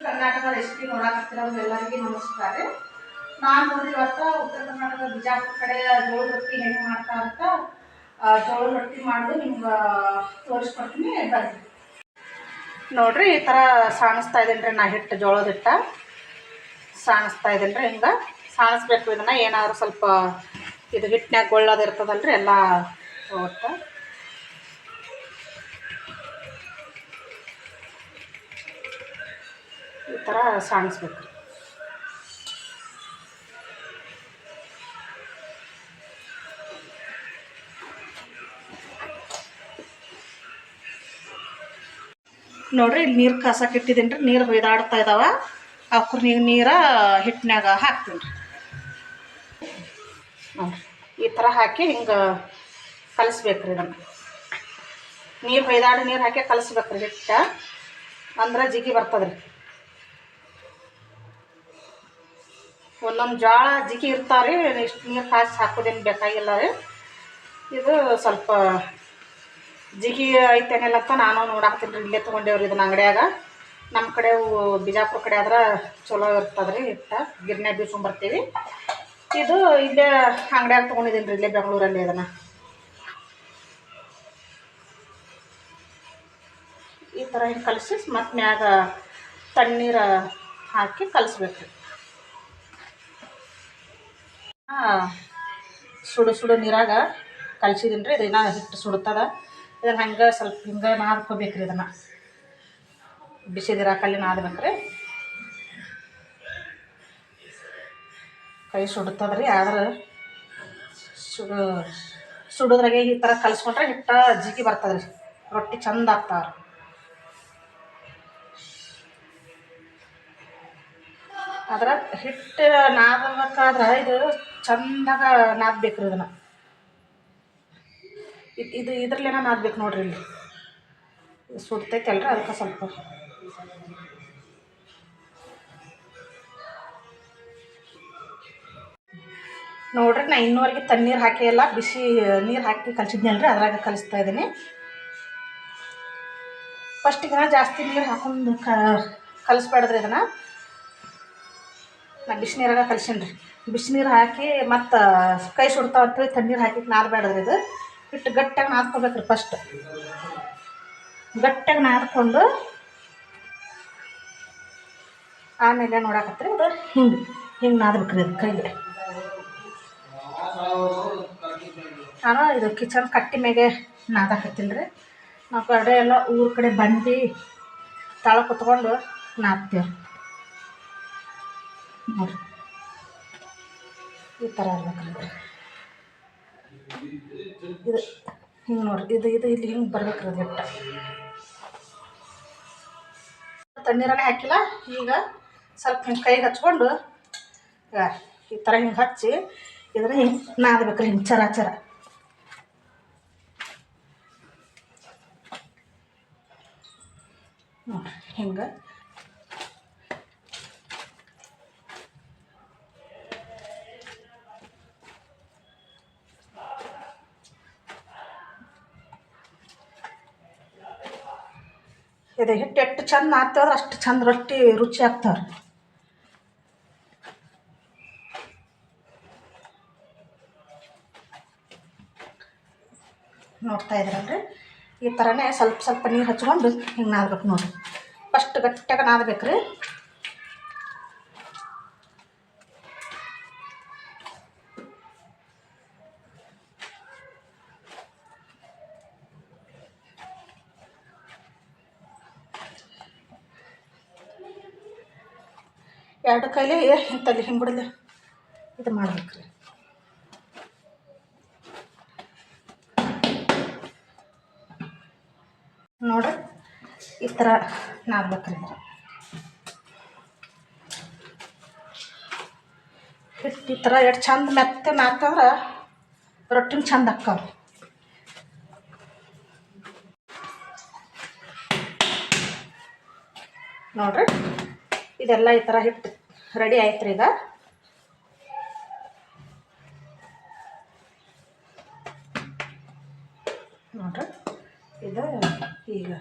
Karnataka recipe ನೋಡಕತ್ತಿರೋದು ಎಲ್ಲರಿಗೂ ನಮಸ್ಕಾರ. ನಾನು ನೋಡ್ರಿ ಇವತ್ತು ಉತ್ತರ ಕರ್ನಾಟಕ ಬಿಜಾಪುರ ಕಡೆ ಜೋಳದ ರೊಟ್ಟಿ ಹೆಂಗೆ ಮಾಡ್ತಾ ಅಂತ ಜೋಳದ ರೊಟ್ಟಿ ಮಾಡೋದು ನಿಮ್ಗೆ ತೋರಿಸ್ಕೊಡ್ತೀನಿ. ಬನ್ನಿ ನೋಡ್ರಿ, ಈ ಥರ ಸಾಣಿಸ್ತಾ ಇದ್ದೇನೆ ರೀ. ನಾ ಹಿಟ್ಟು ಜೋಳದ ಹಿಟ್ಟ ಸಾಣಿಸ್ತಾ ಇದ್ದೇನೆ ರೀ. ಹಿಂಗೆ ಸಾಣಿಸ್ಬೇಕು. ಇದನ್ನು ಏನಾದ್ರು ಸ್ವಲ್ಪ ಇದು ಹಿಟ್ಟಿನಾಗ ಗೊಳ್ಳೋದು ಇರ್ತದಲ್ರಿ, ಎಲ್ಲ ಹೋಗುತ್ತೆ. ಈ ಥರ ಸಾಣಿಸ್ಬೇಕು. ನೋಡ್ರಿ, ಇಲ್ಲಿ ನೀರು ಕಾಸಕ್ಕೆ ಇಟ್ಟಿದ್ದೀನಿ ರೀ. ನೀರು ಹೊಯ್ದಾಡ್ತಾ ಇದ್ದಾವೆ. ಅವ್ರ ನೀರ ಹಿಟ್ಟಿನಾಗ ಹಾಕ್ತೀನಿ ರೀ. ನೋಡಿರಿ, ಈ ಥರ ಹಾಕಿ ಹಿಂಗೆ ಕಲಿಸ್ಬೇಕ್ರಿ. ಇದನ್ನು ನೀರು ಹೊಯ್ದಾಡಿ ನೀರು ಹಾಕಿ ಕಲಿಸ್ಬೇಕ್ರಿ ಹಿಟ್ಟು, ಅಂದ್ರೆ ಜಿಗಿ ಬರ್ತದೆ ರೀ. ಒಂದೊಂದು ಜೋಳ ಜಿಗಿ ಇರ್ತಾವೆ ರೀ. ಇಷ್ಟು ನೀರು ಕಾಸಿ ಹಾಕೋದೇನು ಬೇಕಾಗಿಲ್ಲ ರೀ. ಇದು ಸ್ವಲ್ಪ ಜಿಗಿ ಐತೇನಿಲ್ಲ ಅಂತ ನಾನು ನೋಡಾಕ್ತೀನಿ ರೀ. ಇಲ್ಲೇ ತೊಗೊಂಡೇವ್ರಿ ಇದನ್ನ ಅಂಗಡಿಯಾಗ. ನಮ್ಮ ಕಡೆ ಬಿಜಾಪುರ ಕಡೆ ಆದ್ರೆ ಚಲೋ ಇರ್ತದೆ ರೀ ಹಿಟ್ಟು. ಗಿರ್ನ್ಯಾಗ ಬೀಸ್ಕೊಂಬರ್ತೀವಿ. ಇದು ಇಲ್ಲೇ ಅಂಗಡಿಯಾಗ ತೊಗೊಂಡಿದ್ದೀನಿ ರೀ, ಇಲ್ಲೇ ಬೆಂಗಳೂರಲ್ಲಿ. ಇದನ್ನು ಈ ಥರ ಹಿಂಗೆ ಕಲಿಸಿ ಮತ್ತು ಮ್ಯಾಗ ತಣ್ಣೀರು ಹಾಕಿ ಕಲಿಸ್ಬೇಕು ರೀ. ಸುಡು ನೀರಾಗ ಕಲಿಸಿದ್ದೀನಿ ರೀ. ಇದನ್ನ ಹಿಟ್ಟು ಸುಡ್ತದ. ಇದನ್ನು ಹಂಗೆ ಸ್ವಲ್ಪ ಹಿಂಗೆ ನಾದ್ಕೋಬೇಕ್ರಿ. ಇದನ್ನು ಬಿಸಿದಿರ ಕಲ್ಲಿ ನಾದ್ಬೇಕ್ರಿ. ಕೈ ಸುಡ್ತದ್ರಿ. ಆದ್ರೆ ಸುಡೋದ್ರಾಗೆ ಈ ಥರ ಕಲಿಸ್ಕೊಂಡ್ರೆ ಹಿಟ್ಟು ಜಿಗಿ ಬರ್ತದೆ ರೀ. ರೊಟ್ಟಿ ಚಂದ ಆಗ್ತಾವ್ರಿ. ಅದ್ರ ಹಿಟ್ಟು ನಾದಬೇಕಾದ್ರೆ ಇದು ಚಂದಾಗ ನಾದ್ಬೇಕು ರೀ. ಇದನ್ನು ಇದ್ರಲ್ಲೇನ ನಾದ್ಬೇಕು ನೋಡ್ರಿ. ಇಲ್ಲಿ ಸುಡ್ತೈತಲ್ರಿ, ಅದಕ್ಕೆ ಸ್ವಲ್ಪ ನೋಡ್ರಿ. ನಾ ಇನ್ನೂವರೆಗೆ ತಣ್ಣೀರು ಹಾಕಿ ಎಲ್ಲ ಬಿಸಿ ನೀರು ಹಾಕಿ ಕಲಿಸಿದ್ನಲ್ರಿ, ಅದ್ರಾಗ ಕಲಿಸ್ತಾ ಇದ್ದೀನಿ. ಫಸ್ಟಿಗೆ ಜಾಸ್ತಿ ನೀರು ಹಾಕೊಂಡು ಕಲಿಸ್ಬೇಡ್ದ್ರಿ. ಇದನ್ನು ನಾ ಬಿಸಿನೀರಾಗ ಕಲಿಸೀನಿ ರೀ. ಬಿಸಿನೀರು ಹಾಕಿ ಮತ್ತು ಕೈ ಸುಡ್ತಾವ ಅಂತೇಳಿ ತಣ್ಣೀರು ಹಾಕಿ ನಾದಬೇಡ್ರಿ. ಇದು ಹಿಟ್ಟು ಗಟ್ಟಿಯಾಗಿ ನಾದ್ಕೋಬೇಕ್ರಿ. ಫಸ್ಟ್ ಗಟ್ಟಿಯಾಗಿ ನಾದ್ಕೊಂಡು ಆಮೇಲೆ ನೋಡಾಕತ್ರಿ ಇದು ಹಿಂಗೆ ನಾದ್ಬೇಕ್ರಿ. ಇದು ಕೈಗೆ ನಾನು ಇದು ಕಿಚನ್ ಕಟ್ಟಿ ಮೇಗೆ ನಾದಾಕತ್ತೀನಿ ರೀ. ನಾವು ಕಡೆ ಎಲ್ಲ ಊರ ಕಡೆ ಬಂದು ತಳ ಕುತ್ಕೊಂಡು ನಾದ್ತೀವಿ ನೋಡಿರಿ. ಈ ಥರ ಇರ್ಬೇಕ್ರಿ. ಇದು ಹಿಂಗೆ ನೋಡಿರಿ. ಇದು ಇಲ್ಲಿ ಹಿಂಗೆ ಬರ್ಬೇಕ್ರಿ. ಅದು ಹಿಟ್ಟು ತಣ್ಣೀರನ್ನೇ ಹಾಕಿಲ್ಲ. ಈಗ ಸ್ವಲ್ಪ ಹಿಂಗೆ ಕೈಗೆ ಹಚ್ಕೊಂಡು ಈ ಥರ ಹಿಂಗೆ ಹಚ್ಚಿ ಇದನ್ನು ಹಿಂಗೆ ನಾದ್ಬೇಕ್ರಿ. ಹಿಂಗೆ ಚರ ನೋಡಿರಿ. ಹಿಂಗೆ ಇದು ಹಿಟ್ಟು ಎಷ್ಟು ಚಂದ ನಾದ್ತೇವ್ರೆ ಅಷ್ಟು ಚಂದ ರೊಟ್ಟಿ ರುಚಿ ಆಗ್ತಾವ್ರಿ. ನೋಡ್ತಾ ಇದ್ರಲ್ರಿ, ಈ ಥರನೇ ಸ್ವಲ್ಪ ನೀರು ಹಚ್ಕೊಂಡು ಹಿಂಗೆ ನಾದ್ಬೇಕು ನೋಡಿರಿ. ಫಸ್ಟ್ ಗಟ್ಟಿಯಾಗ ನಾದ್ಬೇಕ್ರಿ. ಎರಡು ಕೈಲಿ ಇಂಥಲ್ಲಿ ಹಿಂಬಿಡಲೆ ಇದು ಮಾಡ್ಬೇಕ್ರಿ. ನೋಡ್ರಿ, ಈ ಥರ ನಾದ್ಬೇಕ್ರಿ. ಹಿಟ್ಟು ಈ ಥರ ಎಷ್ಟು ಚಂದ ಮೆತ್ತ ನಾದ್ತಂದ್ರೆ ರೊಟ್ಟಿನ ಚಂದ ಅಕ್ಕಾವ್ರಿ. ನೋಡ್ರಿ, ಇದೆಲ್ಲ ಈ ಥರ ಹಿಟ್ಟು ರೆಡಿ ಆಯ್ತು ರೀ. ಈಗ ನೋಡ್ರಿ, ಇದು ಈಗ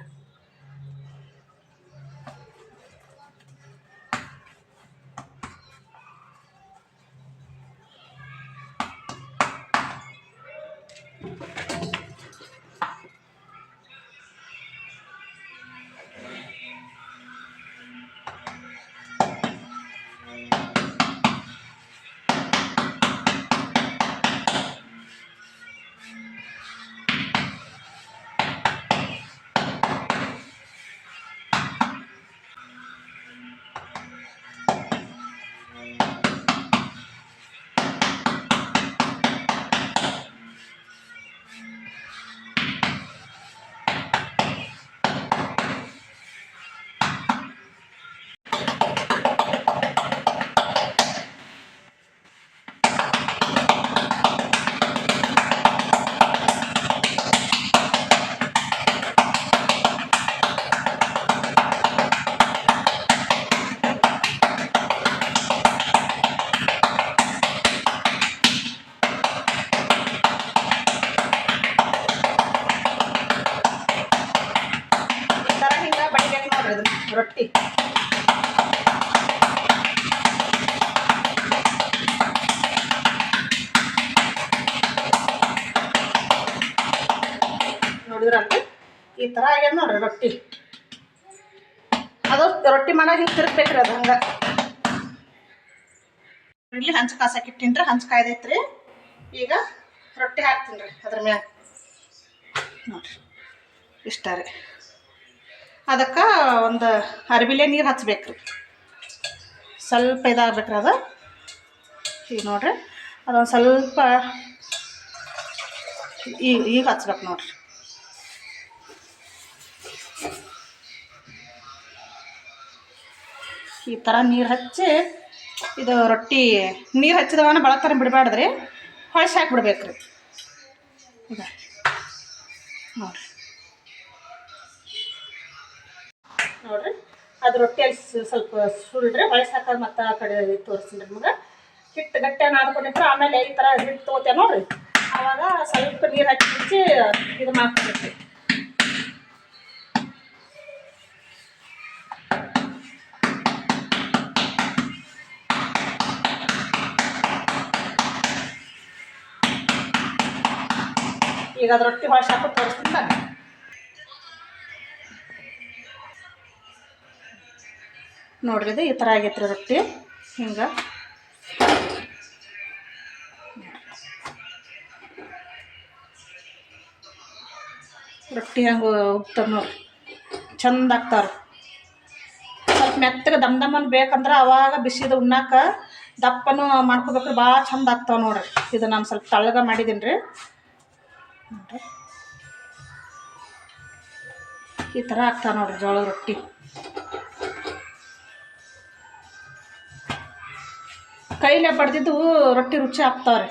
ರೊಟ್ಟಿ ನೋಡಿದ್ರಂತೆ ಈ ಥರ ಆಗ್ಯದ ನೋಡ್ರಿ ರೊಟ್ಟಿ. ಅದು ರೊಟ್ಟಿ ಮಾಡಾಗ ಹಿಂಗೆ ತಿರುಗ್ಬೇಕ್ರಿ ಅದು ಹಂಗೆ. ಇಲ್ಲಿ ಹಂಚು ಕಾಸಕ್ಕೆ ಇಟ್ಟಿನ್ರಿ, ಹಂಚು ಕಾಯ್ದೈತ್ರಿ. ಈಗ ರೊಟ್ಟಿ ಹಾಕ್ತೀನಿ ರೀ ಅದ್ರ ಮ್ಯಾಗ ನೋಡ್ರಿ. ಇಷ್ಟ ರೀ. ಅದಕ್ಕೆ ಒಂದು ಅರ್ಬಿಲೆ ನೀರು ಹಚ್ಬೇಕ್ರಿ, ಸ್ವಲ್ಪ ಇದಾಗ್ಬೇಕ್ರಿ ಅದು. ಈಗ ನೋಡ್ರಿ ಅದೊಂದು ಸ್ವಲ್ಪ ಈಗ ಹಚ್ಬೇಕು ನೋಡ್ರಿ. ಈ ಥರ ನೀರು ಹಚ್ಚಿ ಇದು ರೊಟ್ಟಿ ನೀರು ಹಚ್ಚಿದವನ ಬಳತರ ಬಿಡಬಾರ್ದ್ರಿ, ಹೊಳ್ಸಿ ಹಾಕಿಬಿಡ್ಬೇಕ್ರಿ. ಈಗ ನೋಡ್ರಿ ನೋಡ್ರಿ ಅದು ರೊಟ್ಟಿಯಲ್ಲಿ ಸ್ವಲ್ಪ ಸುಳ್ಳ್ರೆ ಹೊಳ್ಸಿ ಹಾಕೋದು. ಮತ್ತು ಆ ಕಡೆ ತೋರಿಸ್ತೀನಿ ರೀ ನಿಮ್ಗೆ. ಹಿಟ್ಟು ಗಟ್ಟಿಯಾಗಿ ನಾದ್ಕೊಂಡಿದ್ರೆ ಆಮೇಲೆ ಈ ಥರ ಹಿಟ್ಟು ತೊಗೋತೇವೆ ನೋಡ್ರಿ, ಆವಾಗ ಸ್ವಲ್ಪ ನೀರು ಹಚ್ಚಿ ಇದು ಮಾಡ್ಕೊಬೇಕು. ಈಗ ಅದು ರೊಟ್ಟಿ ಹೊಳ್ಸಿ ಹಾಕಿ ತೋರಿಸ್ತೀನಿ ನಾನು. ನೋಡ್ರಿ ಇದು ಈ ಥರ ಆಗೈತೆ ರೀ ರೊಟ್ಟಿ. ಹಿಂಗೆ ರೊಟ್ಟಿ ಹಂಗೆ ಉಗ್ತದೆ ನೋಡ್ರಿ, ಚಂದ ಆಗ್ತಾವ್ರಿ. ಸ್ವಲ್ಪ ಮೆತ್ತಗೆ ದಮ್ ದಮ್ಮನ್ ಬೇಕಂದ್ರೆ ಅವಾಗ ಬಿಸಿದು ಉಣ್ಣಾಕ ದಪ್ಪನೂ ಮಾಡ್ಕೋಬೇಕ್ರಿ, ಭಾಳ ಚಂದ ಆಗ್ತಾವೆ ನೋಡ್ರಿ. ಇದು ನಾನು ಸ್ವಲ್ಪ ತಳ್ಳಗ ಮಾಡಿದ್ದೀನಿ ರೀ ನೋಡ್ರಿ. ಈ ಥರ ಆಗ್ತಾವೆ ನೋಡ್ರಿ ಜೋಳದ ರೊಟ್ಟಿ. ಕೈಲೇ ಬಡ್ದಿದ್ದು ರೊಟ್ಟಿ ರುಚಿ ಆಗ್ತಾವ್ರಿ.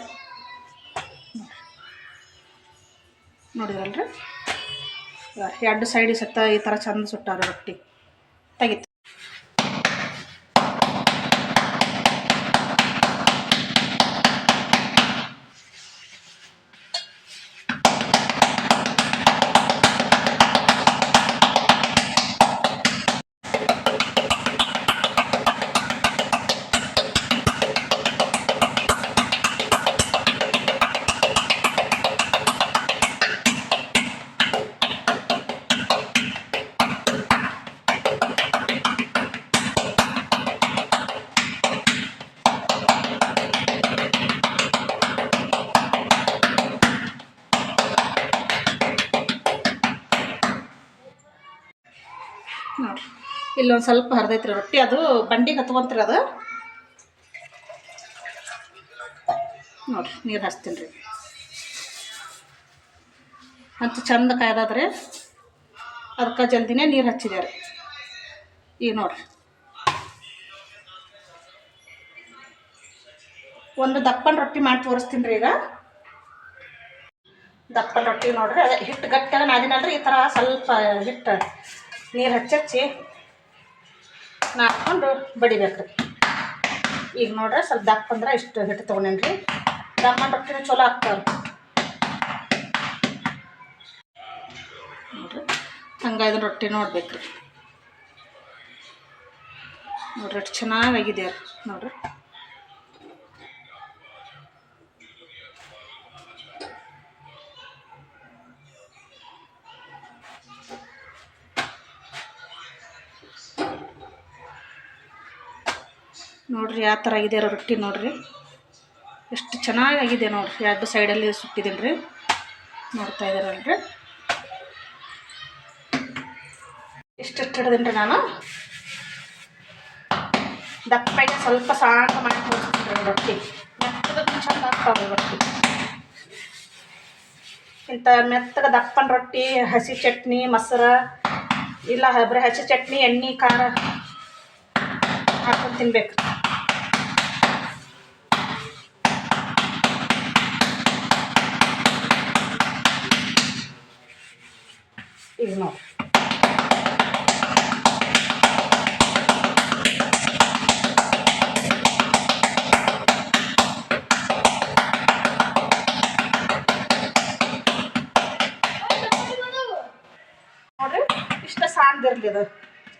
ನೋಡಿದ್ರಲ್ರಿ, ಎರಡು ಸೈಡ್ ಸತ್ತ ಈ ಥರ ಚಂದ ಸುಟ್ಟಾರ ರೊಟ್ಟಿ. ತೆಗಿತು ನೋಡಿರಿ. ಇಲ್ಲೊಂದು ಸ್ವಲ್ಪ ಹರಿದೈತ್ರಿ ರೊಟ್ಟಿ, ಅದು ಬಂಡಿಗೆ ಹತ್ಕೊಂತ್ರಿ ಅದು. ನೋಡಿರಿ ನೀರು ಹಚ್ತೀನಿ ರೀ, ಅಂತ ಚಂದ ಕಾಯ್ದಾದ್ರಿ. ಅದಕ್ಕೆ ಜಲ್ದಿನೇ ನೀರು ಹಚ್ಚಿದೆ ರೀ. ಈಗ ನೋಡಿರಿ ಒಂದು ದಪ್ಪನ ರೊಟ್ಟಿ ಮಾಡಿ ತೋರಿಸ್ತೀನಿ ರೀ. ಈಗ ದಪ್ಪನ ರೊಟ್ಟಿ ನೋಡಿರಿ, ಅದೇ ಹಿಟ್ಟು ಗಟ್ಟಿಯಾಗ ನಾದಿನಲ್ರಿ, ಈ ಥರ ಸ್ವಲ್ಪ ಹಿಟ್ಟು ನೀರು ಹಚ್ಚಿ ನಾದ್ಕೊಂಡು ಬಡಿಬೇಕ್ರಿ. ಈಗ ನೋಡ್ರಿ ಸ್ವಲ್ಪ ದಪ್ಪ ಅಂದ್ರೆ ಇಷ್ಟು ಹಿಟ್ಟು ತೊಗೊಂಡೇನಿ ರೀ. ದಪ್ಪನ ರೊಟ್ಟಿನೂ ಚಲೋ ಆಗ್ತಾವೆ ನೋಡ್ರಿ. ಹಂಗೆ ಇದನ್ನ ರೊಟ್ಟಿ ನೋಡ್ಬೇಕ್ರಿ. ನೋಡ್ರಿ ಎಷ್ಟು ಚೆನ್ನಾಗಾಗಿದೆ ರೀ ನೋಡ್ರಿ. ನೋಡಿರಿ ಯಾವ ಥರ ಆಗಿದೆ ರೊಟ್ಟಿ ನೋಡಿರಿ, ಎಷ್ಟು ಚೆನ್ನಾಗಾಗಿದೆ ನೋಡಿರಿ. ಎರಡು ಸೈಡಲ್ಲಿ ಸುಟ್ಟಿದ್ದೀನಿ ರೀ, ನೋಡ್ತಾ ಇದ್ದಾರಲ್ರಿ. ಇಷ್ಟು ಹಿಡಿದೀನಿ ರೀ ನಾನು. ದಪ್ಪಗೆ ಸ್ವಲ್ಪ ಸಾಕು ಮಾಡಿ ತೋರಿಸ್ತೀನಿ ರೊಟ್ಟಿ. ಮೆತ್ತಗೆ ಚಂದ ಆಗ್ತಾವೆ ರೊಟ್ಟಿ. ಇಂಥ ಮೆತ್ತಗೆ ದಪ್ಪನ ರೊಟ್ಟಿ, ಹಸಿ ಚಟ್ನಿ, ಮೊಸರು ಇಲ್ಲ ಬರೀ ಹಸಿ ಚಟ್ನಿ, ಎಣ್ಣೆ, ಖಾರ ಹಾಕೊಂಡು ತಿನ್ಬೇಕು. ಈಗ ನೋಡಿ ಇಷ್ಟ ಸಾಂದಿರಲಿ, ಅದು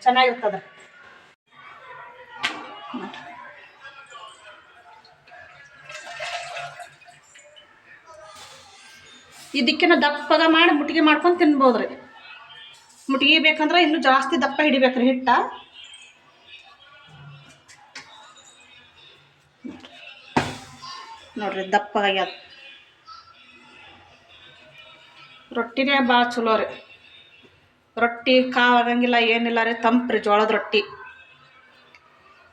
ಚೆನ್ನಾಗಿರ್ತದೆ. ಇದಕ್ಕಿನ್ನ ದಪ್ಪಗ ಮಾಡಿ ಮುಟ್ಟಿಗೆ ಮಾಡ್ಕೊಂಡು ತಿನ್ಬೋದು ರೀ. ಮುಟ್ಟಿಗೆ ಬೇಕಂದ್ರೆ ಇನ್ನೂ ಜಾಸ್ತಿ ದಪ್ಪ ಹಿಡಿಬೇಕ್ರಿ ಹಿಟ್ಟ. ನೋಡ್ರಿ ದಪ್ಪಗಾಗ್ಯದ ರೊಟ್ಟಿನೇ ಭಾಳ ಚಲೋ ರೀ. ರೊಟ್ಟಿ ಕಾವಾಗಂಗಿಲ್ಲ, ಏನಿಲ್ಲ ರೀ, ತಂಪ್ರಿ ಜೋಳದ ರೊಟ್ಟಿ.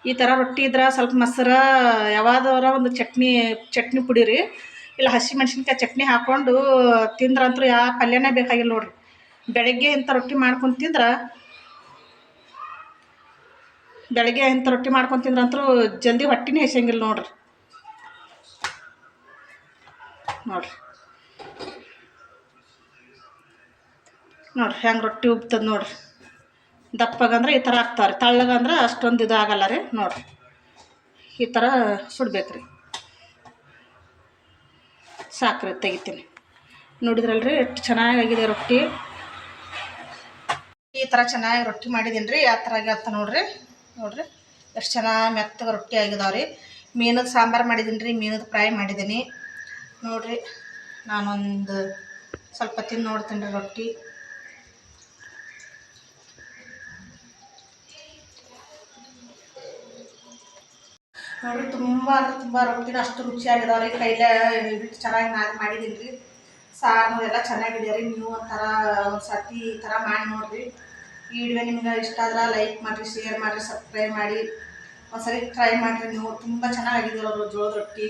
ಈ ಥರ ರೊಟ್ಟಿ ಇದ್ರೆ ಸ್ವಲ್ಪ ಮೊಸರು, ಯಾವ್ದಾರ ಒಂದು ಚಟ್ನಿ ಪುಡಿ ರೀ, ಇಲ್ಲ ಹಸಿ ಮೆಣಸಿನ್ಕಾಯಿ ಚಟ್ನಿ ಹಾಕ್ಕೊಂಡು ತಿಂದ್ರಂತೂ ಯಾವ ಪಲ್ಯನೇ ಬೇಕಾಗಿಲ್ಲ ನೋಡ್ರಿ. ಬೆಳಗ್ಗೆ ಇಂಥ ರೊಟ್ಟಿ ಮಾಡ್ಕೊಂಡು ತಿಂದ್ರೆ ತಿಂದ್ರಂತೂ ಜಲ್ದಿ ಹೊಟ್ಟಿನೇ ಹಸಿಯಂಗಿಲ್ಲ ನೋಡ್ರಿ. ನೋಡ್ರಿ ಹೆಂಗೆ ರೊಟ್ಟಿ ಉಬ್ತದೆ ನೋಡ್ರಿ. ದಪ್ಪಗಂದ್ರೆ ಈ ಥರ ಆಗ್ತಾವ್ರಿ, ತಳ್ಳಗಂದ್ರೆ ಅಷ್ಟೊಂದು ಇದು ಆಗಲ್ಲ ರೀ. ನೋಡ್ರಿ ಈ ಥರ ಸುಡ್ಬೇಕ್ರಿ. ಸಾಕ್ರಿ ತೆಗಿತೀನಿ. ನೋಡಿದ್ರಲ್ರಿ ಎಷ್ಟು ಚೆನ್ನಾಗಾಗಿದೆ ರೊಟ್ಟಿ. ಈ ಥರ ಚೆನ್ನಾಗಿ ರೊಟ್ಟಿ ಮಾಡಿದ್ದೀನಿ ರೀ. ಯಾವ ಥರ ಆಗ್ಯಾತ ನೋಡ್ರಿ ಎಷ್ಟು ಚೆನ್ನಾಗಿ ಮೆತ್ತಗೆ ರೊಟ್ಟಿ ಆಗಿದಾವೆ ರೀ. ಮೀನದ ಸಾಂಬಾರು ಮಾಡಿದ್ದೀನಿ ರೀ, ಮೀನದ ಫ್ರೈ ಮಾಡಿದ್ದೀನಿ ನೋಡಿರಿ. ನಾನೊಂದು ಸ್ವಲ್ಪ ತಿಂದು ನೋಡ್ತೀನಿ ರೀ ರೊಟ್ಟಿ. ನೋಡಿರಿ ತುಂಬ ಅಂದ್ರೆ ತುಂಬ ರೊಟ್ಟಿನ ಅಷ್ಟು ರುಚಿಯಾಗಿದಾವೆ ರೀ. ಕೈಲೇ ಬಿಟ್ಟು ಚೆನ್ನಾಗಿ ನಾನು ಮಾಡಿದ್ದೀನಿ ರೀ. ಸಾರು ಎಲ್ಲ ಚೆನ್ನಾಗಿದೆ ರೀ. ನೀವು ಒಂಥರ ಒಂದು ಸರ್ತಿ ಈ ಥರ ಮಾಡಿ ನೋಡಿರಿ. ಈ ವಿಡಿಯೋ ನಿಮ್ಗೆ ಇಷ್ಟ ಆದ್ರೆ ಲೈಕ್ ಮಾಡಿರಿ, ಶೇರ್ ಮಾಡಿರಿ, ಸಬ್ಸ್ಕ್ರೈಬ್ ಮಾಡಿ. ಒಂದ್ಸರಿ ಟ್ರೈ ಮಾಡಿರಿ ನೀವು. ತುಂಬ ಚೆನ್ನಾಗಿದೆ ಜೋಳದ ರೊಟ್ಟಿ.